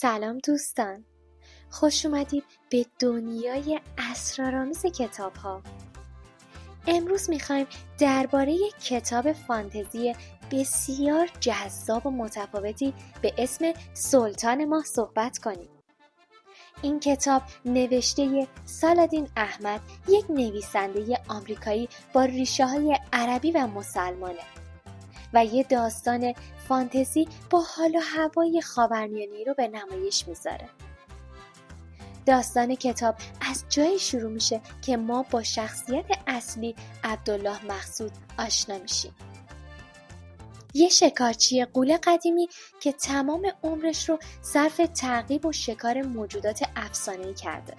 سلام دوستان، خوش اومدید به دنیای اسرارآمیز کتاب ها. امروز میخوایم درباره یک کتاب فانتزی بسیار جذاب و متفاوتی به اسم سلطان ماه صحبت کنیم. این کتاب نوشته سالادین احمد، یک نویسنده آمریکایی با ریشه های عربی و مسلمانه و یه داستان فانتزی با حال و هوای خاورمیانه‌ای رو به نمایش میذاره. داستان کتاب از جایی شروع میشه که ما با شخصیت اصلی عبدالله مقصود آشنا میشیم. یه شکارچی غول قدیمی که تمام عمرش رو صرف تعقیب و شکار موجودات افسانه‌ای کرده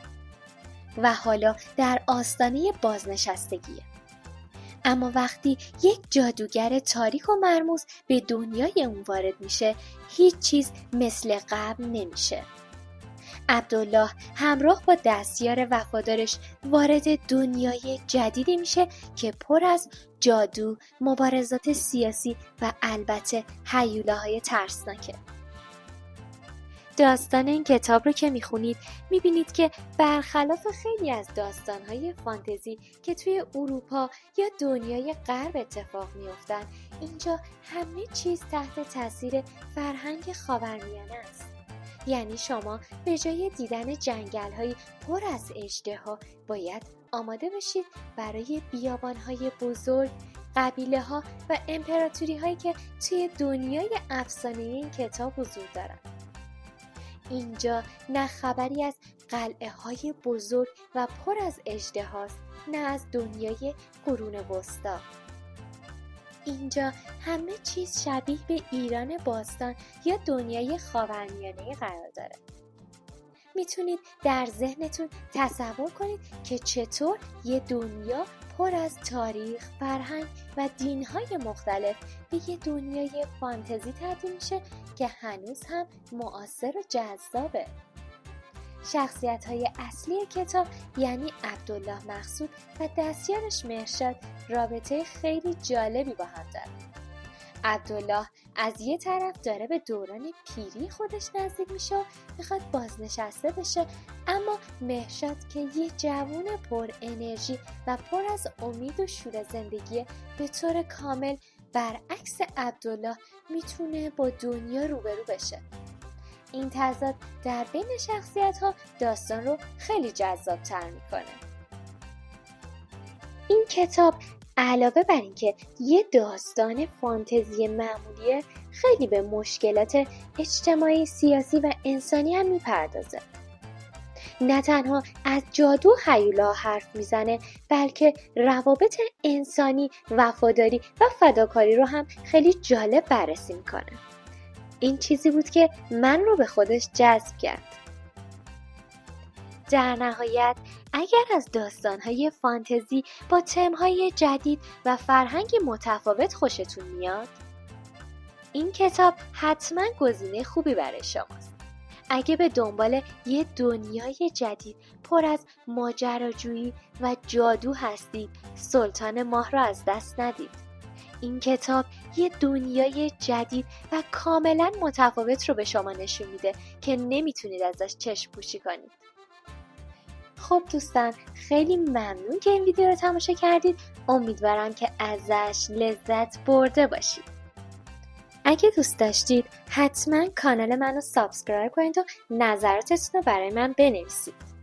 و حالا در آستانه بازنشستگیه. اما وقتی یک جادوگر تاریک و مرموز به دنیای اون وارد میشه، هیچ چیز مثل قبل نمیشه. عبدالله همراه با دستیار وفادارش وارد دنیای جدیدی میشه که پر از جادو، مبارزات سیاسی و البته هیولاهای ترسناکه. داستان این کتاب رو که میخونید میبینید که برخلاف خیلی از داستانهای فانتزی که توی اروپا یا دنیای غرب اتفاق میافتن، اینجا همه چیز تحت تاثیر فرهنگ خاورمیانه است. یعنی شما به جای دیدن جنگل‌های پر از اژدها باید آماده بشید برای بیابان‌های بزرگ، قبیله‌ها و امپراتوری‌هایی که توی دنیای افسانه‌ای این کتاب حضور دارن. اینجا نه خبری از قلعه‌های بزرگ و پر از اژدهاست، نه از دنیای قرون وسطی. اینجا همه چیز شبیه به ایران باستان یا دنیای خاورمیانه قرار داره. میتونید در ذهنتون تصور کنید که چطور یه دنیا پر از تاریخ، فرهنگ و دینهای مختلف به یه دنیای فانتزی تبدیل میشه که هنوز هم معاصر و جذابه. شخصیت‌های اصلی کتاب یعنی عبدالله مقصود و دستیارش مهرشاد رابطه خیلی جالبی با هم دارن. عبدالله از یه طرف داره به دوران پیری خودش نزدیک میشه و میخواد بازنشسته بشه، اما مهرشاد که یه جوون پر انرژی و پر از امید و شور زندگی به طور کامل برعکس عبدالله میتونه با دنیا روبرو بشه. این تضاد در بین شخصیت‌ها داستان رو خیلی جذاب‌تر میکنه. این کتاب علاوه بر اینکه یه داستان فانتزی معمولیه، خیلی به مشکلات اجتماعی، سیاسی و انسانی هم میپردازه. نه تنها از جادو و هیولا حرف میزنه، بلکه روابط انسانی، وفاداری و فداکاری رو هم خیلی جالب بررسی میکنه. این چیزی بود که من رو به خودش جذب کرد. در نهایت اگر از داستان‌های فانتزی با تم‌های جدید و فرهنگ متفاوت خوشتون میاد، این کتاب حتما گزینه خوبی برای شماست. اگه به دنبال یه دنیای جدید پر از ماجراجویی و جادو هستید، سلطان ماه را از دست ندید. این کتاب یه دنیای جدید و کاملا متفاوت رو به شما نشون میده که نمیتونید ازش چشم پوشی کنید. خب دوستان، خیلی ممنون که این ویدیو رو تماشا کردید. امیدوارم که ازش لذت برده باشید. اگه دوست داشتید حتما کانال منو سابسکرایب کنید و نظراتتون رو برای من بنویسید.